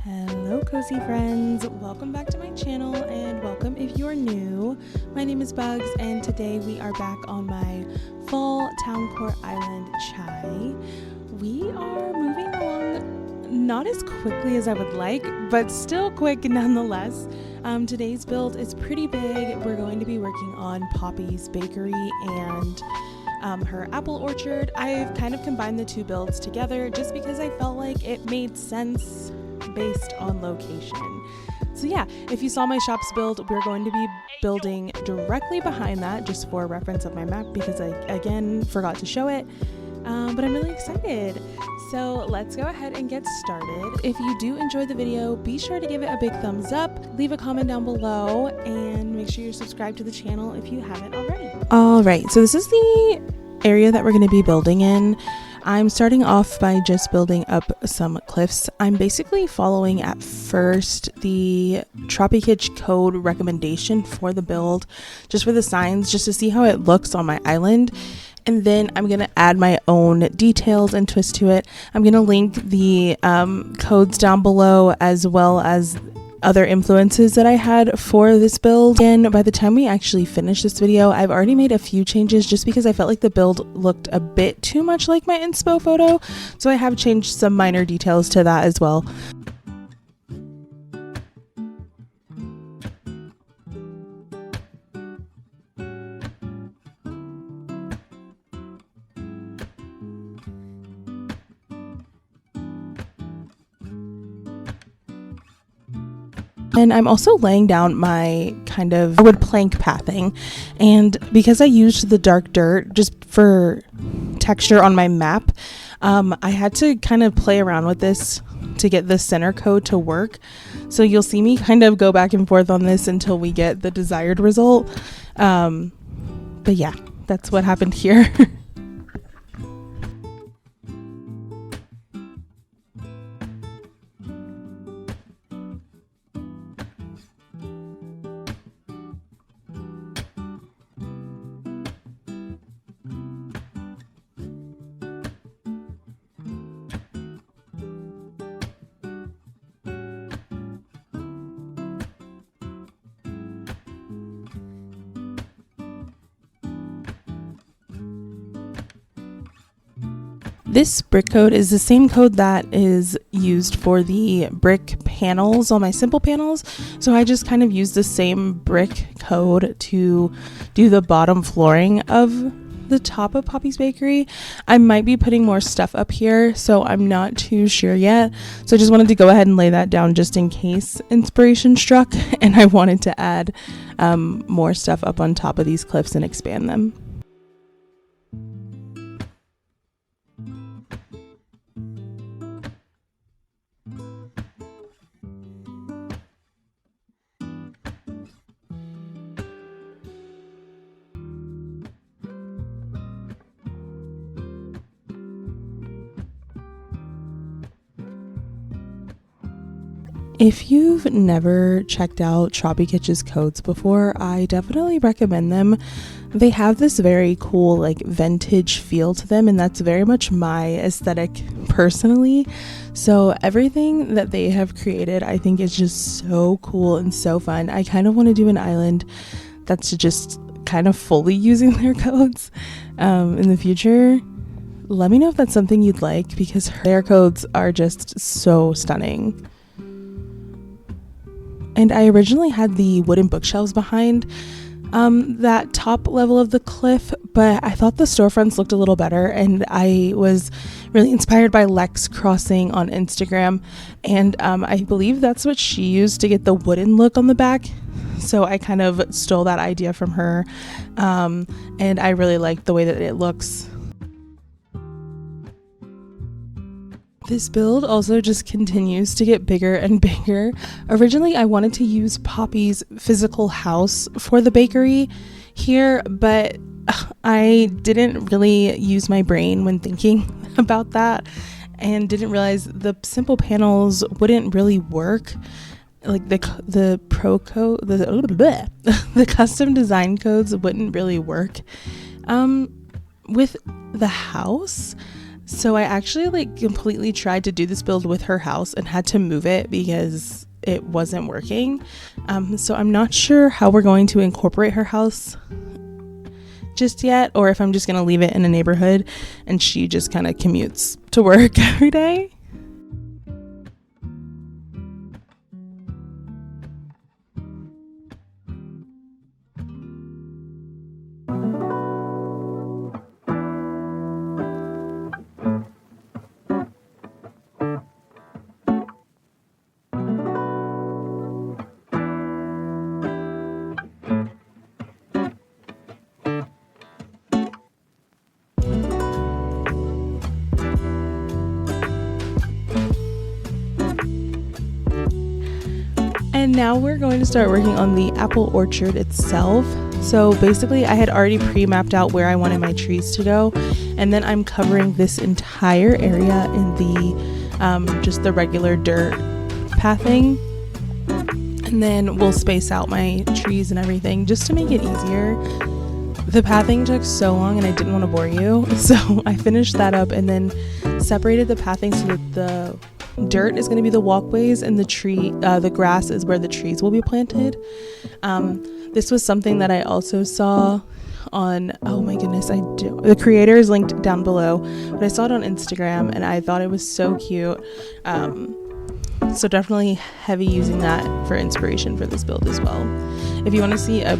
Hello cozy friends, welcome back to my channel and welcome if you're new. My name is Bugs and today we are back on my fall Town Core Island chai. We are moving along not as quickly as I would like, but still quick nonetheless. Today's build is pretty big. We're going to be working on Poppy's bakery and her apple orchard. I've kind of combined the two builds together just because I felt like it made sense based on location. So yeah, if you saw my shops build, we're going to be building directly behind that just for reference of my map because I again forgot to show it, but I'm really excited. So let's go ahead and get started. If you do enjoy the video, be sure to give it a big thumbs up, leave a comment down below, and make sure you're subscribed to the channel if you haven't already. All right, so this is the area that we're going to be building in. I'm starting off by just building up some cliffs. I'm basically following at first the Tropi-Kitsch code recommendation for the build, just for the signs, just to see how it looks on my island. And then I'm going to add my own details and twist to it. I'm going to link the codes down below as well as other influences that I had for this build. And by the time we actually finish this video, I've already made a few changes just because I felt like the build looked a bit too much like my inspo photo. So I have changed some minor details to that as well. And I'm also laying down my kind of wood plank pathing, and because I used the dark dirt just for texture on my map, I had to kind of play around with this to get the center code to work. So you'll see me kind of go back and forth on this until we get the desired result. But yeah, that's what happened here. This brick code is the same code that is used for the brick panels on my simple panels. So I just kind of used the same brick code to do the bottom flooring of the top of Poppy's bakery. I might be putting more stuff up here, so I'm not too sure yet. So I just wanted to go ahead and lay that down just in case inspiration struck, and I wanted to add more stuff up on top of these cliffs and expand them. If you've never checked out Tropi-Kitsch's codes before, I definitely recommend them. They have this very cool like vintage feel to them, and that's very much my aesthetic personally. So everything that they have created I think is just so cool and so fun. I kind of want to do an island that's just kind of fully using their codes in the future. Let me know if that's something you'd like, because their codes are just so stunning. And I originally had the wooden bookshelves behind that top level of the cliff, but I thought the storefronts looked a little better, and I was really inspired by Lex.Crossings on Instagram, and I believe that's what she used to get the wooden look on the back. So I kind of stole that idea from her, and I really like the way that it looks. This build also just continues to get bigger and bigger. Originally, I wanted to use Poppy's physical house for the bakery here, but I didn't really use my brain when thinking about that and didn't realize the simple panels wouldn't really work. like the pro code, the custom design codes wouldn't really work with the house. So I actually like completely tried to do this build with her house and had to move it because it wasn't working. So I'm not sure how we're going to incorporate her house just yet, or if I'm just going to leave it in a neighborhood and she just kind of commutes to work every day. And now we're going to start working on the apple orchard itself. So basically I had already pre-mapped out where I wanted my trees to go, and then I'm covering this entire area in the just the regular dirt pathing, and then we'll space out my trees and everything just to make it easier. The pathing took so long and I didn't want to bore you, so I finished that up and then separated the pathing so that the dirt is going to be the walkways and the grass is where the trees will be planted. This was something that I also saw on, oh my goodness, the creator is linked down below, but I saw it on Instagram and I thought it was so cute. So definitely heavy using that for inspiration for this build as well. If you want to see a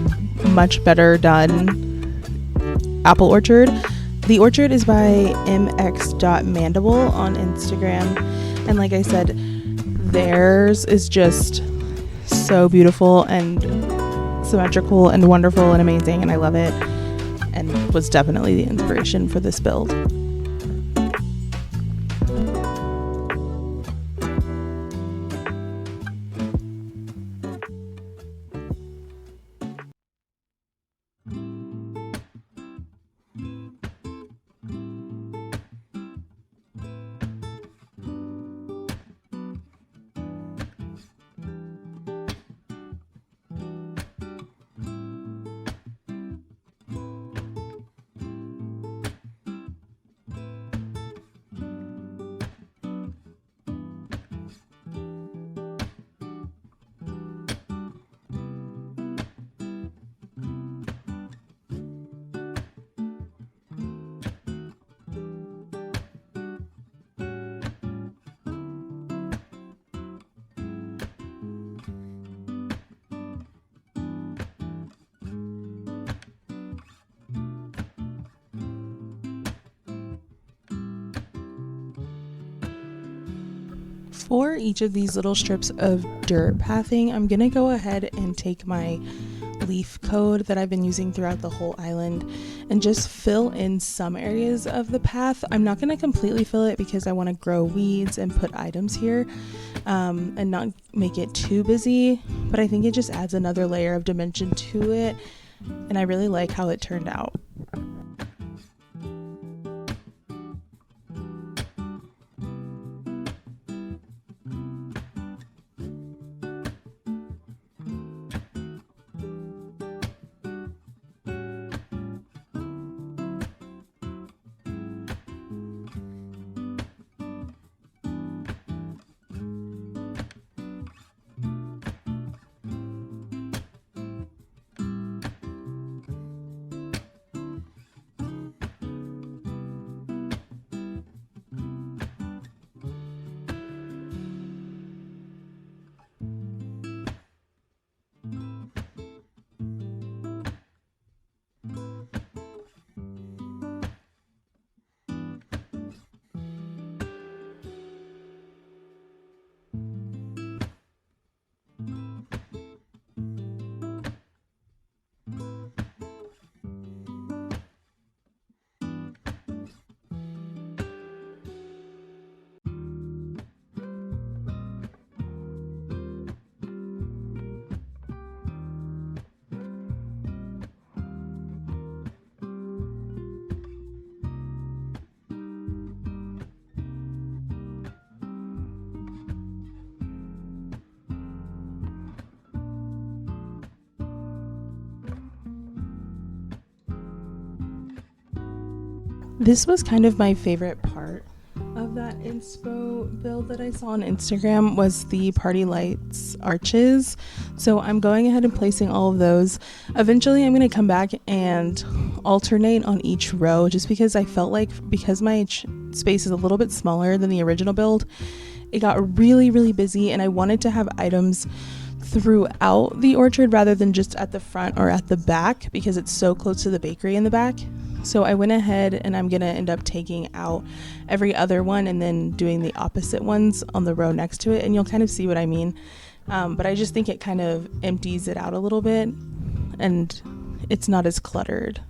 much better done apple orchard, the orchard is by mx.mandible on Instagram. And like I said, theirs is just so beautiful and symmetrical and wonderful and amazing, and I love it, and was definitely the inspiration for this build. For each of these little strips of dirt pathing, I'm going to go ahead and take my leaf code that I've been using throughout the whole island and just fill in some areas of the path. I'm not going to completely fill it because I want to grow weeds and put items here and not make it too busy, but I think it just adds another layer of dimension to it, and I really like how it turned out. This was kind of my favorite part of that inspo build that I saw on Instagram, was the party lights arches. So I'm going ahead and placing all of those. Eventually I'm going to come back and alternate on each row, just because I felt like, because my space is a little bit smaller than the original build, it got really busy, and I wanted to have items throughout the orchard rather than just at the front or at the back, because it's so close to the bakery in the back. So I went ahead and I'm gonna end up taking out every other one and then doing the opposite ones on the row next to it, and you'll kind of see what I mean. But I just think it kind of empties it out a little bit and it's not as cluttered.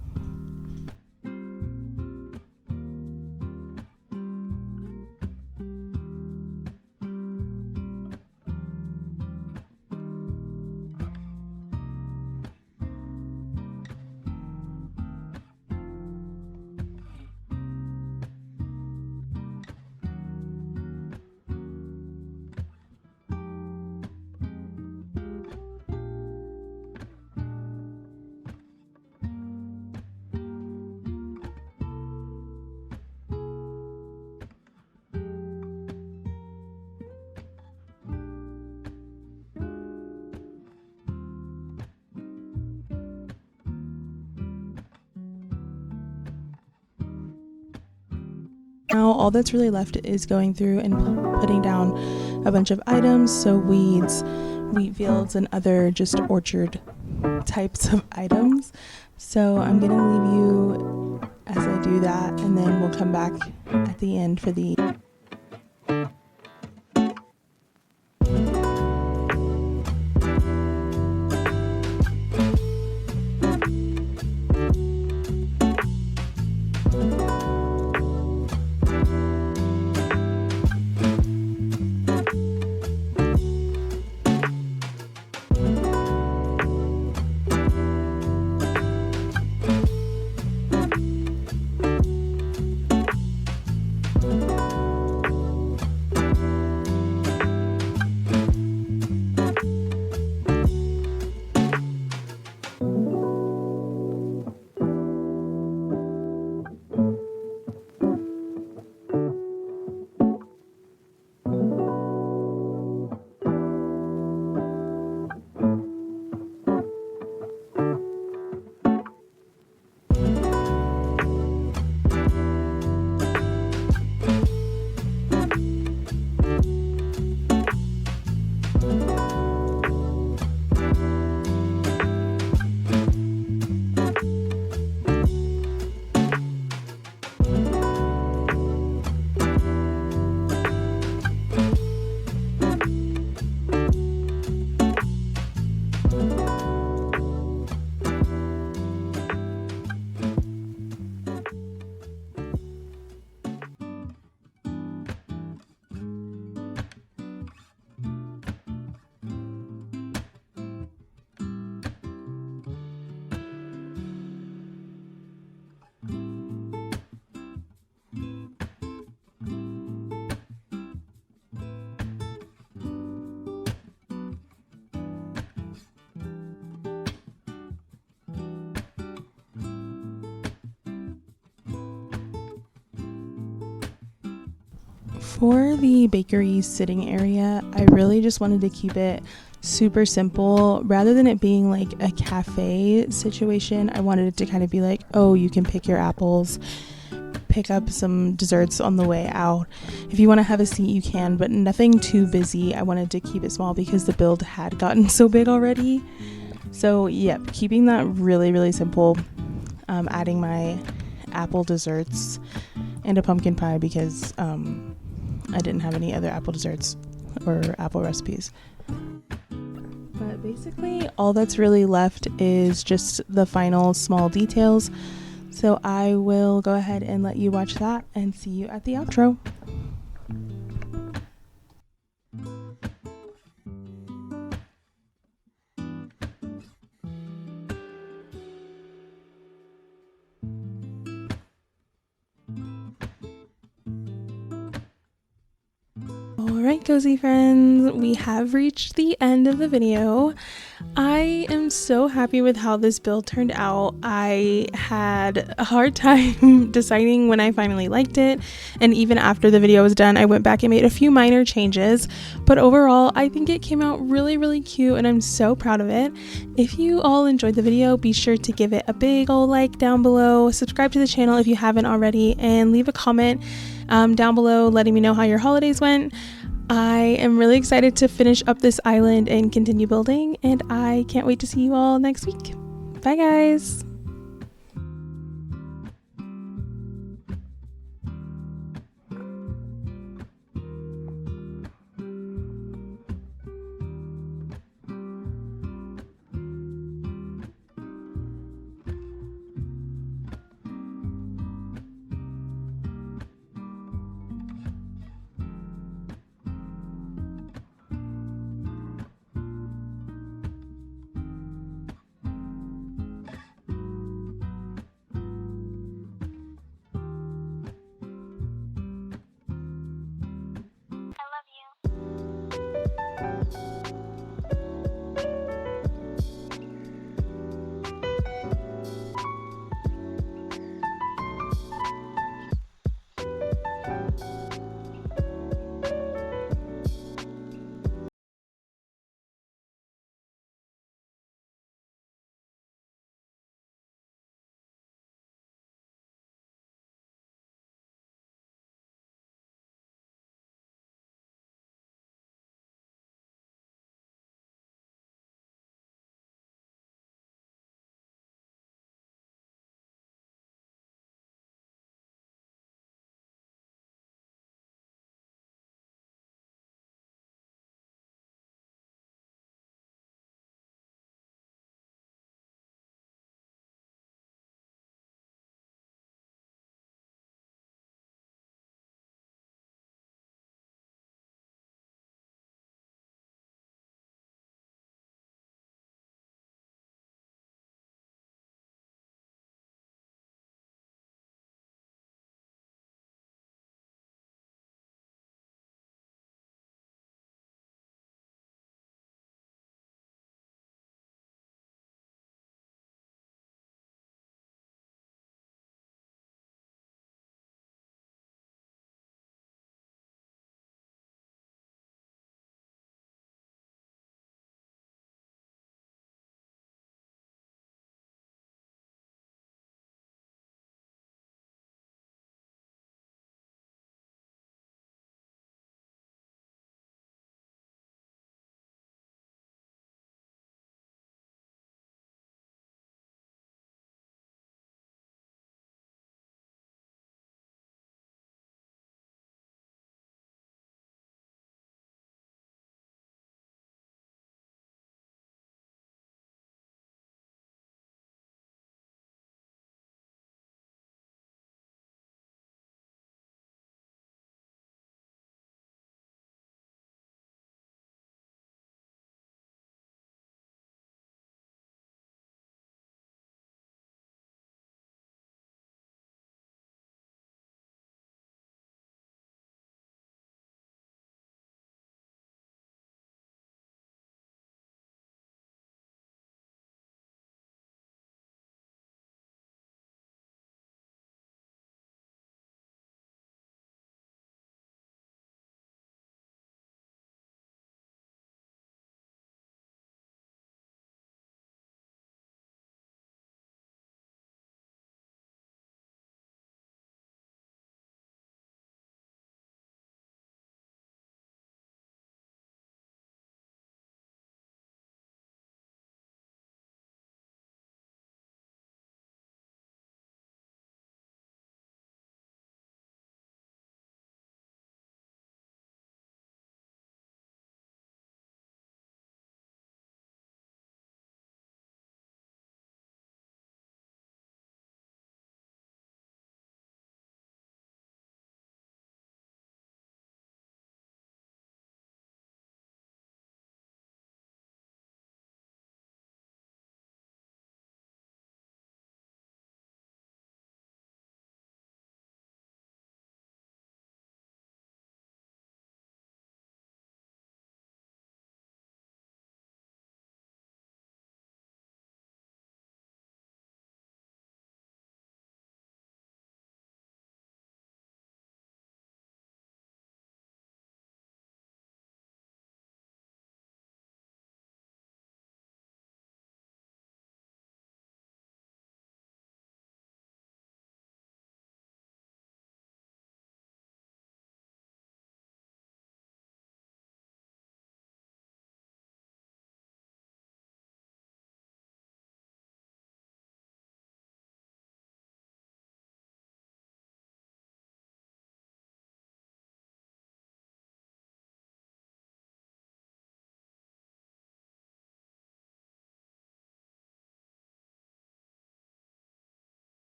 Now all that's really left is going through and putting down a bunch of items, so weeds, wheat fields, and other just orchard types of items. So I'm gonna leave you as I do that, and then we'll come back at the end for the For the bakery sitting area, I really just wanted to keep it super simple. Rather than it being like a cafe situation, I wanted it to kind of be like, oh, you can pick your apples, pick up some desserts on the way out. If you want to have a seat, you can, but nothing too busy. I wanted to keep it small because the build had gotten so big already. So yep, keeping that really simple. Adding my apple desserts and a pumpkin pie because I didn't have any other apple desserts or apple recipes. But basically all that's really left is just the final small details. So I will go ahead and let you watch that and see you at the outro. Alright, cozy friends, we have reached the end of the video. I am so happy with how this build turned out. I had a hard time deciding when I finally liked it, and even after the video was done, I went back and made a few minor changes, but overall I think it came out really cute and I'm so proud of it. If you all enjoyed the video, be sure to give it a big ol' like down below, subscribe to the channel if you haven't already, and leave a comment down below letting me know how your holidays went. I am really excited to finish up this island and continue building, and I can't wait to see you all next week. Bye guys!